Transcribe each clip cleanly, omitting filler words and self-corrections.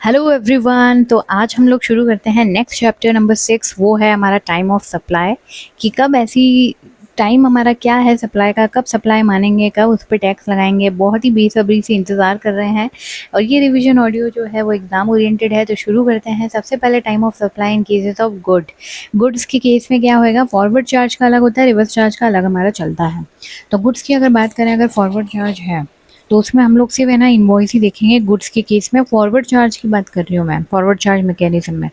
Hello everyone. तो आज हम लोग शुरू करते हैं नेक्स्ट चैप्टर नंबर 6। वो है हमारा टाइम ऑफ सप्लाई, कि कब ऐसी टाइम हमारा क्या है सप्लाई का, कब सप्लाई मानेंगे, कब उस पर टैक्स लगाएंगे। बहुत ही बेसब्री से इंतज़ार कर रहे हैं। और ये रिवीजन ऑडियो जो है वो एग्ज़ाम ओरिएंटेड है। तो शुरू करते हैं। सबसे पहले time of supply in cases of goods के केस में क्या होएगा, फॉरवर्ड चार्ज का अलग होता है, रिवर्स चार्ज का अलग हमारा चलता है। तो गुड्स की अगर बात करें, अगर फॉरवर्ड चार्ज है तो उसमें हम लोग सिर्फ है ना इनवॉइस ही देखेंगे। गुड्स के केस में फॉरवर्ड चार्ज की बात कर रही हूँ मैं, फॉरवर्ड चार्ज मैकेनिज्म में।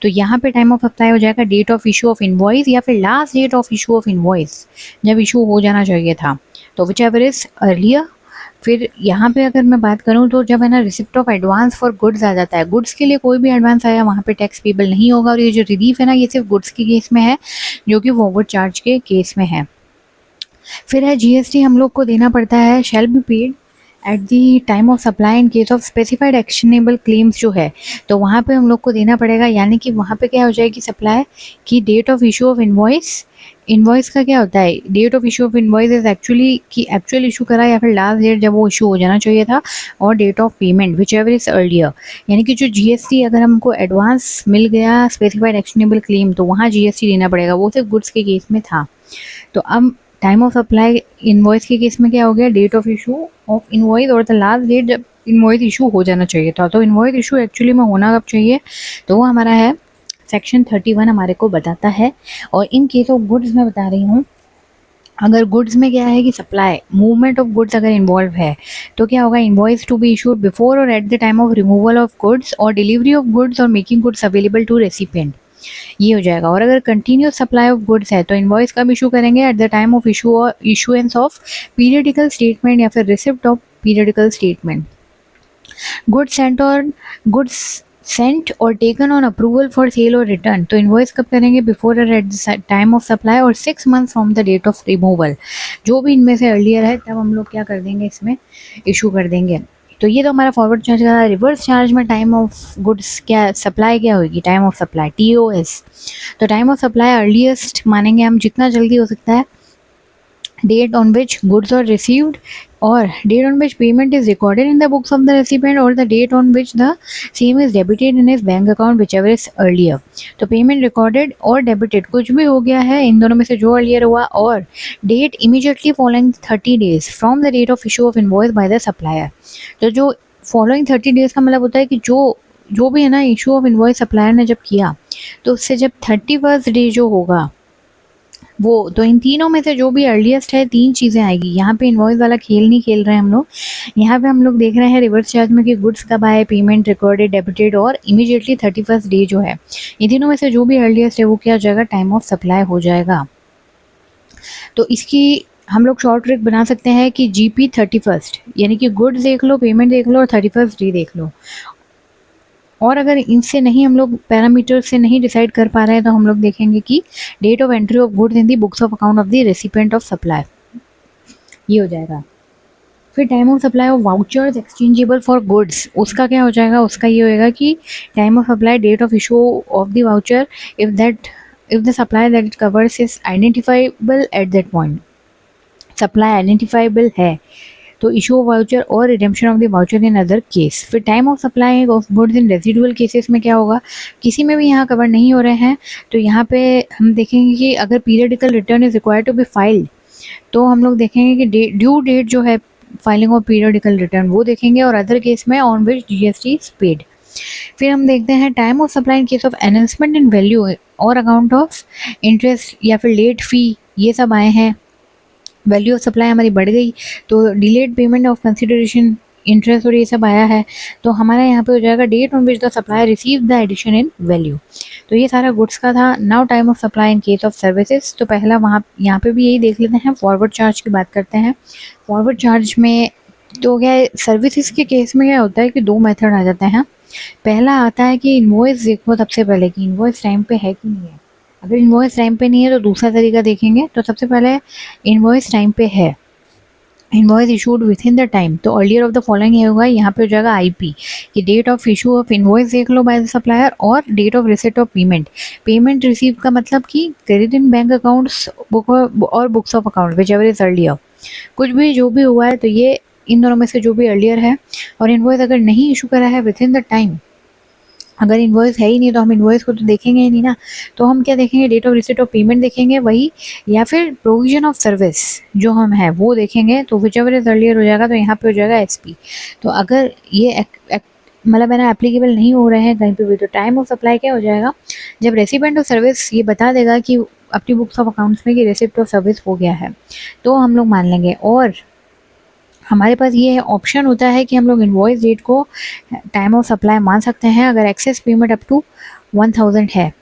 तो यहाँ पे टाइम ऑफ अप्लाई हो जाएगा date of issue of invoice या फिर last date of issue of invoice, जब इशू हो जाना चाहिए था। तो विच एवर इज अर्लियर। फिर यहाँ पे अगर मैं बात करूँ तो जब है ना receipt of advance for goods आ जाता है, गुड्स के लिए कोई भी एडवांस आया वहाँ पे टैक्स पेबल नहीं होगा। और ये जो रिलीफ है ना, ये सिर्फ गुड्स के केस में है, जो कि फॉरवर्ड चार्ज के केस में है। फिर है जीएसटी हम लोग को देना पड़ता है, shall be paid at the time of supply in case of specified actionable claims जो है, तो वहाँ पे हम लोग को देना पड़ेगा। यानी कि वहाँ पे क्या हो जाएगी, सप्लाई की date of issue of invoice. Invoice का क्या होता है, date of issue of invoice is actually कि एक्चुअल इशू करा या फिर लास्ट डेट जब वो इशू हो जाना चाहिए था, और date of payment whichever is earlier. यानी कि जो जीएसटी अगर हमको एडवांस मिल गया स्पेसिफाइड एक्शनेबल क्लेम, तो वहाँ जीएसटी देना पड़ेगा। वो सिर्फ गुड्स के केस में था। तो अब टाइम ऑफ सप्लाई इनवॉइस के केस में क्या हो गया, date of issue of invoice और द लास्ट डेट जब इनवॉइस इशू हो जाना चाहिए था। तो इनवॉइस इशू एक्चुअली में होना कब चाहिए, तो वो हमारा है सेक्शन 31 हमारे को बताता है। और इन केस ऑफ गुड्स में बता रही हूँ, अगर गुड्स में क्या है कि सप्लाई मूवमेंट ऑफ गुड्स अगर इन्वॉल्व है, तो क्या होगा, invoice to be issued before और at the time of removal of goods और डिलीवरी ऑफ गुड्स और making goods available to recipient, ये हो जाएगा। और अगर कंटिन्यूस सप्लाई ऑफ गुड्स है तो इनवॉइस कब इशू करेंगे, at the time of issuance of periodical statement या फिर receipt of periodical statement. Goods sent और taken on approval for sale और रिटर्न, तो इनवॉइस कब करेंगे, बिफोर और at the time of supply और 6 month from the date of removal. जो भी इनमें से अर्लियर है तब हम लोग क्या कर देंगे, इसमें इशू कर देंगे। तो ये तो हमारा फॉरवर्ड चार्ज का। रिवर्स चार्ज में टाइम ऑफ गुड्स क्या सप्लाई क्या होगी, टाइम ऑफ सप्लाई टीओएस। तो टाइम ऑफ सप्लाई अर्लीस्ट मानेंगे हम जितना जल्दी हो सकता है, date on which goods are received और date on which payment is recorded in the books of the recipient और the date on which the same is debited in his bank account whichever is earlier. तो payment recorded और debited कुछ भी हो गया है इन दोनों में से जो अर्लियर हुआ, और date immediately following 30 days from the date of issue of invoice by the supplier. तो जो फॉलोइंग 30 डेज का मतलब होता है कि जो भी है ना इशू ऑफ इनवॉइस सप्लायर ने जब किया, तो उससे जब 31st डे जो होगा वो, तो इन तीनों में से जो भी अर्लीस्ट है, 3 चीज़ें आएगी। यहाँ पे इनवॉइस वाला खेल नहीं खेल रहे हैं हम लोग। यहाँ पे हम लोग देख रहे हैं रिवर्स चार्ज में कि गुड्स कब आए, पेमेंट रिकॉर्डेड, डेबिटेड और इमीडिएटली 31st डे जो है। इन तीनों में से जो भी अर्लीस्ट है वो क्या हो जाएगा, टाइम ऑफ सप्लाई हो जाएगा। तो इसकी हम लोग शॉर्ट ट्रिक बना सकते हैं कि जीपी 31st, यानी कि गुड्स देख लो, पेमेंट देख लो और 31st डे देख लो। और अगर इनसे नहीं, हम लोग पैरामीटर से नहीं डिसाइड कर पा रहे हैं, तो हम लोग देखेंगे कि date of entry of goods in the books of account of the recipient of supply, ये हो जाएगा। फिर time of supply of vouchers exchangeable for goods, उसका क्या हो जाएगा, उसका ये होएगा कि time of supply date of issue of the voucher if the supply that it covers is identifiable at that point. Supply identifiable है तो इशू ऑफ वाउचर और redemption of the voucher in other case. फिर time of supply of goods in residual cases में क्या होगा, किसी में भी यहाँ कवर नहीं हो रहे हैं। तो यहाँ पे हम देखेंगे कि अगर periodical return is required to be filed, तो हम लोग देखेंगे कि ड्यू डेट जो है फाइलिंग ऑफ पीरियडिकल रिटर्न वो देखेंगे, और अदर केस में on which GST is paid. फिर हम देखते हैं time of supply in case of enhancement in value और अकाउंट ऑफ इंटरेस्ट या फिर लेट फी, ये सब आए हैं। वैल्यू ऑफ सप्लाई हमारी बढ़ गई तो delayed payment of consideration, interest और ये सब आया है। तो हमारा यहाँ पे हो जाएगा date on which the supplier receive the addition in value. तो ये सारा गुड्स का था। Now time of supply in case of services, तो पहला वहाँ यहाँ पे भी यही देख लेते हैं, फॉरवर्ड चार्ज की बात करते हैं। फॉरवर्ड चार्ज में तो क्या है, सर्विसेज के केस में क्या होता है कि 2 मेथड आ जाते हैं। पहला आता है कि इनवॉइस देखो सबसे पहले कि इनवॉइस टाइम पे है कि नहीं है। अगर इनवॉइस टाइम पे नहीं है तो दूसरा तरीका देखेंगे। तो सबसे पहले इनवॉइस टाइम पे है, invoice issued within the time, तो अर्लियर ऑफ द फॉलोइंग ये होगा। यहाँ पे हो जाएगा आईपी कि date of issue of invoice देख लो बाय द सप्लायर और date of receipt of payment. Payment receive का मतलब कि credit in bank accounts book और books of account whichever is earlier, कुछ भी जो भी हुआ है तो ये इन दोनों में से जो भी अर्लियर है। और इनवॉइस अगर नहीं इशू करा है विद इन द टाइम, अगर इन्वॉइस है ही नहीं तो हम इन्वॉइस को तो देखेंगे ही नहीं ना, तो हम क्या देखेंगे, date of receipt of payment देखेंगे वही, या फिर प्रोविजन ऑफ सर्विस जो हम है वो देखेंगे। तो विच एवर इज अर्लियर हो जाएगा, तो यहाँ पे हो जाएगा एसपी। तो अगर ये मतलब है ना एप्लीकेबल नहीं हो रहे हैं कहीं पे भी, तो टाइम ऑफ सप्लाई क्या हो जाएगा, जब रेसिपेंट ऑफ सर्विस ये बता देगा कि अपनी बुक्स ऑफ अकाउंट्स में कि रेसिप्ट ऑफ सर्विस हो गया है, तो हम लोग मान लेंगे। और हमारे पास ये ऑप्शन होता है कि हम लोग इन्वॉइस डेट को टाइम ऑफ सप्लाई मान सकते हैं अगर एक्सेस पेमेंट अप टू 1000 है,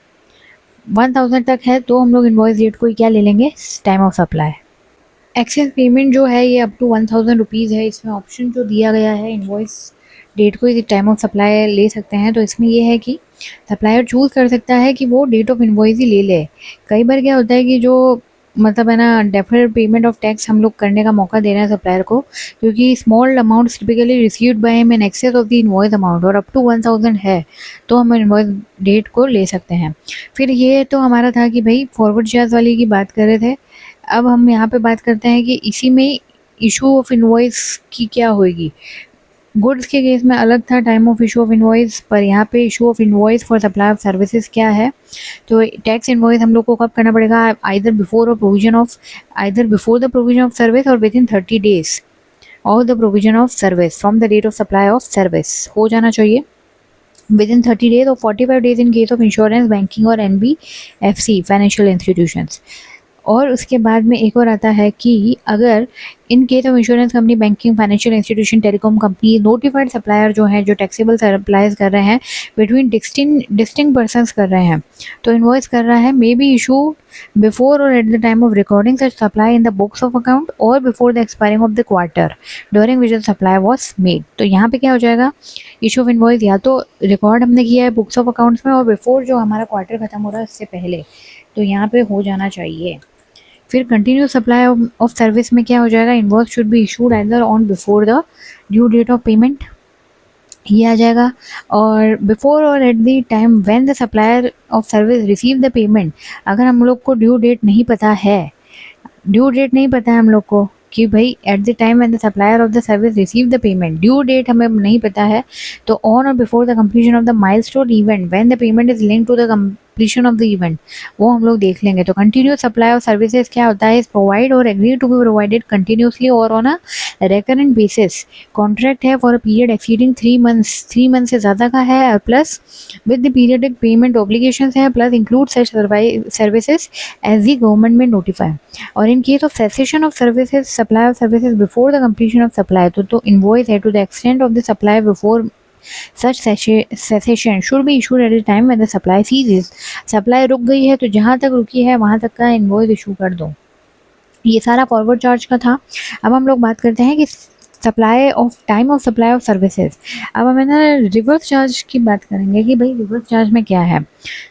1000 तक है, तो हम लोग इन्वॉइस डेट को क्या ले लेंगे, time of supply. Access payment जो है ये अप टू 1000 रुपीज़ है, इसमें ऑप्शन जो दिया गया है इन्वॉइस डेट को टाइम ऑफ सप्लाई ले सकते हैं। तो इसमें ये है कि सप्लायर चूज़ कर सकता है कि वो डेट ऑफ इन्वॉइस ही ले ले। कई बार क्या होता है कि जो मतलब है ना डेफर्ड पेमेंट ऑफ टैक्स हम लोग करने का मौका दे रहे हैं सप्लायर को, क्योंकि small amounts typically received by him in excess of the invoice amount और अप टू 1000 है, तो हम इनवॉइस डेट को ले सकते हैं। फिर ये तो हमारा था कि भाई फॉरवर्ड चार्ज वाली की बात कर रहे थे। अब हम यहाँ पे बात करते हैं कि इसी में इशू ऑफ इनवॉइस की क्या होगी। गुड्स के केस में अलग था time of issue of invoice, पर यहाँ पे issue of invoice for supply of services क्या है। तो टैक्स इनवॉइस हम लोग को कब करना पड़ेगा, either before the provision of service or within 30 days or the provision of service from the date of supply of service हो जाना चाहिए विद इन 30 days और 45 days in case of insurance, banking और NBFC financial institutions. और उसके बाद में एक और आता है कि अगर इन case of insurance company, banking, financial institution, telecom company, notified supplier जो है जो टैक्सेबल सप्लाईज कर रहे हैं बिटवीन डिस्टिंक्ट पर्सनस कर रहे हैं, तो इन्वॉइस कर रहा है मे बी इशू बिफोर और at the time of recording such supply in the books of account और before the expiring of the quarter during which the supply was made. तो यहाँ पे क्या हो जाएगा, इशू ऑफ इन्वॉइस या तो रिकॉर्ड हमने किया है बुक्स ऑफ अकाउंट्स में और बिफोर जो हमारा क्वार्टर खत्म हो रहा है उससे पहले, तो यहाँ पे हो जाना चाहिए। फिर कंटिन्यूस सप्लाई ऑफ सर्विस में क्या हो जाएगा, invoice should be issued either on before the due date of payment, ये आ जाएगा। और बिफोर और at the time when the supplier of service receive the payment, अगर हम लोग को ड्यू डेट नहीं पता है हम लोग को कि भाई at the time when the supplier of the service receive the payment, due date हमें नहीं पता है, तो on or before the completion of the milestone event when the payment is linked to the completion of the event, वो हम लोग देख लेंगे। तो कंटिन्यूस सप्लाई ऑफ सर्विसेज क्या होता है, इज प्रोवाइड और agree to be provided continuously और on a recurrent basis. Contract है for a period exceeding 3 months, 3 months से ज़्यादा का है, plus with the periodic payment obligations है, plus include such services as the government में notify. और in case of cessation of services, supply of services before the completion of supply, तो invoice है to the extent of the supply before such cessation should be issued at the time when the supply ceases। Supply रुक गई है तो जहाँ तक रुकी है वहाँ तक का इनवॉइस इशू कर दो। ये सारा फॉरवर्ड चार्ज का था। अब हम लोग बात करते हैं कि supply of time of supply of services. अब हम ना रिवर्स चार्ज की बात करेंगे कि भाई रिवर्स चार्ज में क्या है।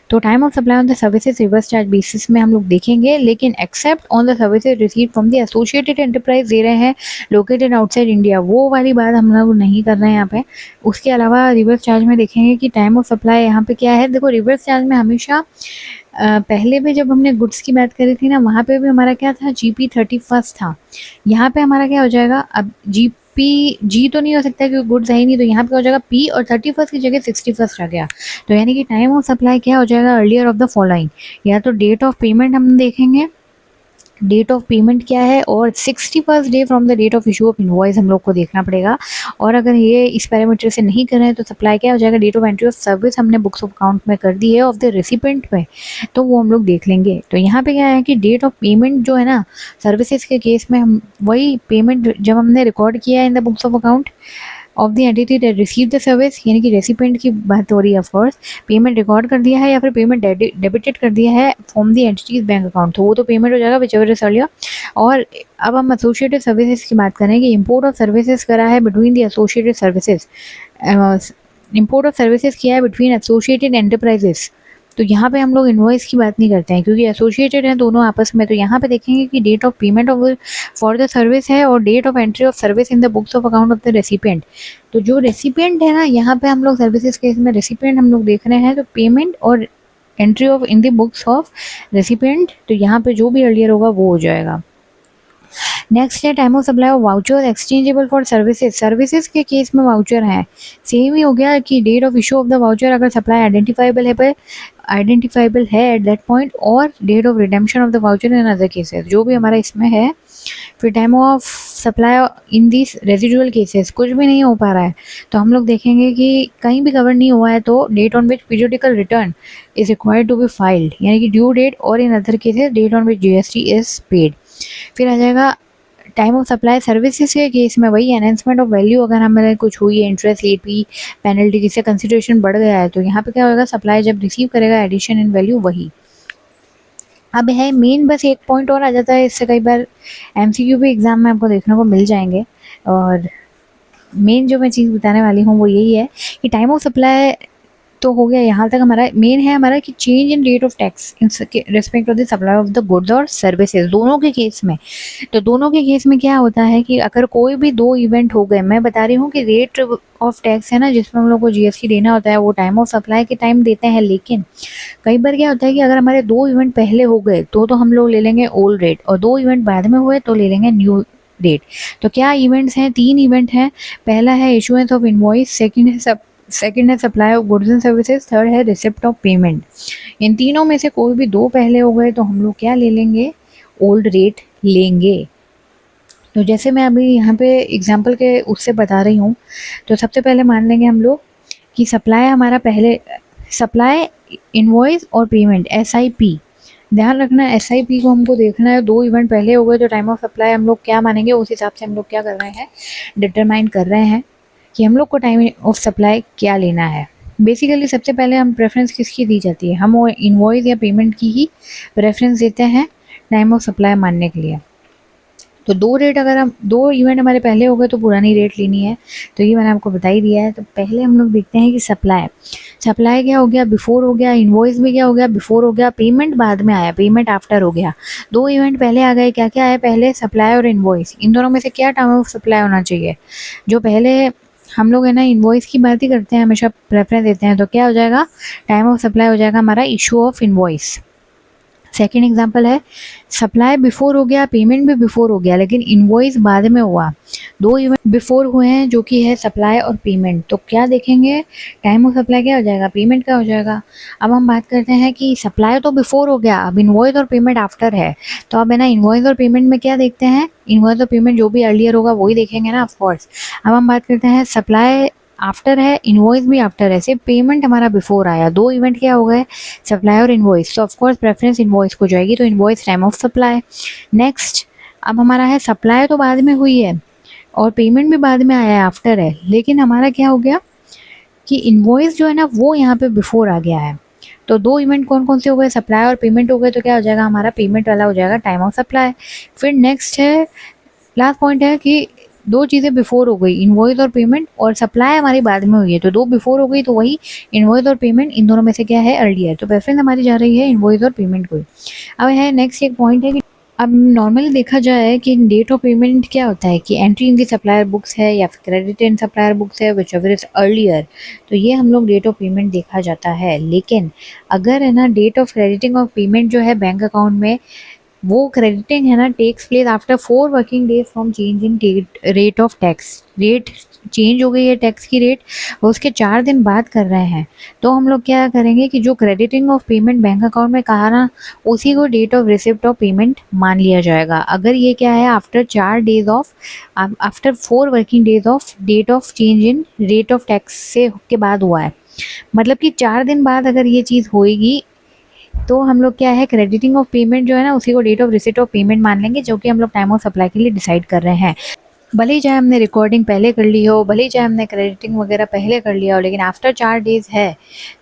तो time of supply on the services reverse charge basis में हम लोग देखेंगे, लेकिन except on the services receive from the associated enterprise दे रहे हैं लोकेटेड आउटसाइड इंडिया, वो वाली बात हम लोग नहीं कर रहे हैं यहाँ पे। उसके अलावा रिवर्स चार्ज में देखेंगे कि टाइम ऑफ सप्लाई यहाँ पे क्या है। देखो रिवर्स चार्ज में हमेशा पहले भी जब हमने गुड्स की बात करी थी ना, वहाँ पे भी हमारा क्या था, GP 31 था। यहाँ पे हमारा क्या हो जाएगा, अब जी तो नहीं हो सकता क्योंकि गुड्स है ही नहीं, तो यहाँ पे हो जाएगा P और 31 की जगह 61 आ गया। तो यानी कि टाइम ऑफ सप्लाई क्या हो जाएगा, अर्लियर ऑफ द फॉलोइंग। या तो डेट ऑफ पेमेंट हम देखेंगे, डेट ऑफ पेमेंट क्या है, और 61st day from the date of issue of invoice हम लोग को देखना पड़ेगा। और अगर ये इस पैरामीटर से नहीं कर रहे हैं तो सप्लाई क्या हो जाएगा, date of entry of service हमने बुक्स ऑफ अकाउंट में कर दी है ऑफ द रेसिपेंट में, तो वो हम लोग देख लेंगे। तो यहाँ पे क्या है कि डेट ऑफ पेमेंट जो है ना सर्विसेज के केस में, हम वही पेमेंट जब हमने रिकॉर्ड किया है इन the books of account of the entity that receive the service, यानी कि रेसिपेंट की बात हो रही है। ऑफकोर्स पेमेंट रिकॉर्ड कर दिया है या फिर पेमेंट डेबिटेड कर दिया है from the entities bank account, तो वो तो पेमेंट हो जाएगा विचएवर इज अर्लियर। और अब हम एसोसिएटेड सर्विसेज की बात करें कि इंपोर्ट ऑफ सर्विसेज करा है between the associated services, import of services किया है बिटवीन एसोसिएटेड एंटरप्राइजेस, तो यहाँ पे हम लोग इनवॉइस की बात नहीं करते हैं क्योंकि एसोसिएटेड हैं दोनों आपस में। तो यहाँ पे देखेंगे कि date of payment of for the service है और date of entry of service in the books of account of the recipient. तो जो रेसिपिएंट है ना, यहाँ पे हम लोग सर्विसेज केस में रेसिपिएंट हम लोग देख रहे हैं, तो पेमेंट और entry of in the books of recipient, तो यहाँ पे जो भी अर्लियर होगा वो हो जाएगा। नेक्स्ट है time of supply of voucher exchangeable for services. Services के केस में वाउचर है, सेम ही हो गया कि date of issue of the voucher अगर सप्लाई आइडेंटिफाइबल है एट दैट पॉइंट, और date of redemption of the voucher in other cases, जो भी हमारा इसमें है। फिर time of supply in this residual cases, कुछ भी नहीं हो पा रहा है तो हम लोग देखेंगे कि कहीं भी कवर नहीं हुआ है तो date on which periodical return is required to be filed, यानी कि ड्यू डेट, और in other cases date on which GST is paid. फिर आ जाएगा टाइम ऑफ सप्लाई सर्विसेज के केस में वही एनहेंसमेंट ऑफ वैल्यू, अगर हमें कुछ हुई है, इंटरेस्ट, लेट फी, पेनल्टी, किसी कंसिडरेशन बढ़ गया है, तो यहाँ पे क्या होगा, सप्लाई जब रिसीव करेगा एडिशन इन वैल्यू वही। अब है मेन, बस एक पॉइंट और आ जाता है, इससे कई बार एमसीक्यू भी एग्जाम में आपको देखने को मिल जाएंगे, और मेन जो मैं चीज़ बताने वाली हूँ वो यही है कि टाइम ऑफ सप्लाई तो हो गया, यहाँ तक हमारा मेन है हमारा कि change in rate of tax in respect of the supply of the goods और सर्विसेज, दोनों के केस में। तो दोनों के केस में क्या होता है कि अगर कोई भी दो इवेंट हो गए, मैं बता रही हूँ कि रेट ऑफ टैक्स है ना जिसमें हम लोग को जीएसटी देना होता है, वो टाइम ऑफ सप्लाई के टाइम देते हैं, लेकिन कई बार क्या होता है कि अगर हमारे दो इवेंट पहले हो गए तो हम लोग ले लेंगे ओल्ड रेट, और दो इवेंट बाद में हुए तो ले लेंगे न्यू रेट। तो क्या इवेंट्स हैं, 3 इवेंट हैं। पहला है इशुएंस ऑफ इनवॉइस, सेकंड है supply of goods and services, third है रिसिप्ट ऑफ पेमेंट। इन तीनों में से कोई भी दो पहले हो गए तो हम लोग क्या ले लेंगे, ओल्ड रेट लेंगे। तो जैसे मैं अभी यहाँ पे एग्जांपल के उससे बता रही हूँ, तो सबसे पहले मान लेंगे हम लोग कि सप्लाई हमारा पहले, सप्लाई इनवॉइस और पेमेंट SIP, ध्यान रखना SIP को हमको देखना है, दो इवेंट पहले हो गए तो टाइम ऑफ सप्लाई हम लोग क्या मानेंगे, उस हिसाब से हम लोग क्या कर रहे हैं, डिटरमाइन कर रहे हैं कि हम लोग को टाइम ऑफ सप्लाई क्या लेना है। बेसिकली सबसे पहले हम प्रेफरेंस किसकी दी जाती है, हम वो इनवॉइस या पेमेंट की ही प्रेफरेंस देते हैं टाइम ऑफ सप्लाई मानने के लिए। तो दो रेट, अगर हम दो इवेंट हमारे पहले हो गए तो पुरानी रेट लेनी है, तो ये मैंने आपको बता ही दिया है। तो पहले हम लोग देखते हैं कि सप्लाई क्या हो गया, बिफोर हो गया, इनवॉइस भी क्या हो गया, बिफोर हो गया, पेमेंट बाद में आया, पेमेंट आफ्टर हो गया। दो इवेंट पहले आ गए, क्या क्या आया पहले, सप्लाई और इनवॉइस। इन दोनों में से क्या टाइम ऑफ सप्लाई होना चाहिए, जो पहले हम लोग है ना इनवॉइस की बात ही करते हैं, हमेशा प्रेफरेंस देते हैं, तो क्या हो जाएगा, टाइम ऑफ सप्लाई हो जाएगा हमारा issue of invoice. Second example है सप्लाई बिफोर हो गया, पेमेंट भी बिफोर हो गया, लेकिन इनवॉइस बाद में हुआ। दो इवेंट बिफोर हुए हैं जो कि है सप्लाई और पेमेंट, तो क्या देखेंगे, टाइम ऑफ सप्लाई क्या हो जाएगा, पेमेंट का हो जाएगा। अब हम बात करते हैं कि सप्लाई तो बिफोर हो गया, अब इनवॉइस और पेमेंट आफ्टर है, तो अब है ना इनवॉइस और पेमेंट में क्या देखते हैं, इनवॉइस और पेमेंट जो भी अर्लियर होगा वही देखेंगे ना, ऑफकोर्स। अब हम बात करते हैं सप्लाई आफ्टर है, इनवॉइस भी आफ्टर है, सिर्फ पेमेंट हमारा बिफोर आया, दो इवेंट क्या हो गए, सप्लाई और इनवॉइस, तो ऑफकोर्स प्रेफरेंस इनवॉइस को जाएगी, तो invoice time of supply. Next अब हमारा है सप्लाई तो बाद में हुई है और पेमेंट भी बाद में आया है, आफ्टर है, लेकिन हमारा क्या हो गया कि इनवॉइस जो है ना वो यहाँ पे बिफोर आ गया है। तो दो इवेंट कौन कौन से हो गए, सप्लाई और पेमेंट हो गए, तो क्या हो जाएगा हमारा पेमेंट वाला हो जाएगा टाइम ऑफ सप्लाई। फिर नेक्स्ट है, लास्ट पॉइंट है कि दो चीज़ें बिफोर हो गई, इनवॉइस और पेमेंट, और सप्लाई हमारी बाद में हुई है, तो दो बिफोर हो गई, तो वही इनवॉइस और पेमेंट, इन दोनों में से क्या है अर्लियर, तो प्रेफरेंस हमारी जा रही है इनवॉइस और पेमेंट को। अब है नेक्स्ट एक पॉइंट है कि अब नॉर्मली देखा जाए कि डेट ऑफ पेमेंट क्या होता है कि entry in the supplier books है या फिर क्रेडिट इन सप्लायर बुक्स है, विच एवर इज अर्लियर, तो ये हम लोग डेट ऑफ पेमेंट देखा जाता है। लेकिन अगर है ना date of crediting of payment जो है बैंक अकाउंट में, वो क्रेडिटिंग है ना takes place after 4 working days from change in rate of tax, rate change हो गई है टैक्स की रेट, उसके 4 दिन बाद कर रहे हैं, तो हम लोग क्या करेंगे कि जो crediting of payment bank account में कहा ना, उसी को date of receipt of payment मान लिया जाएगा। अगर ये क्या है after 4 days of, after 4 working days of date of change in rate of tax से के बाद हुआ है, मतलब कि 4 दिन बाद अगर ये चीज़ होएगी, तो हम लोग क्या है क्रेडिटिंग ऑफ पेमेंट जो है ना उसी को date of receipt of payment मान लेंगे, जो कि हम लोग टाइम ऑफ सप्लाई के लिए डिसाइड कर रहे हैं। भले ही चाहे हमने रिकॉर्डिंग पहले कर ली हो, भले ही चाहे हमने क्रेडिटिंग वगैरह पहले कर लिया हो, लेकिन आफ्टर 4 डेज है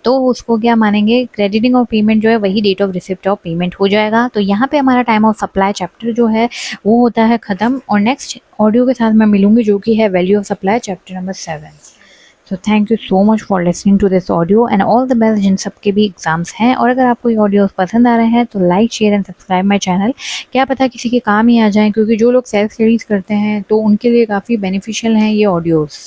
तो उसको क्या मानेंगे, क्रेडिटिंग ऑफ पेमेंट जो है वही date of receipt of payment हो जाएगा। तो यहाँ पे हमारा टाइम ऑफ सप्लाई चैप्टर जो है वो होता है ख़त्म, और नेक्स्ट ऑडियो के साथ मैं मिलूंगी जो कि है value of supply chapter number 7। तो thank you so much for listening to this audio and all the best जिन सबके भी एग्जाम्स हैं। और अगर आपको ये ऑडियोस पसंद आ रहे हैं तो like share and subscribe my channel, क्या पता किसी के काम ही आ जाए, क्योंकि जो लोग सेल्फ स्टडीज़ करते हैं तो उनके लिए काफ़ी बेनिफिशियल हैं ये ऑडियोज़।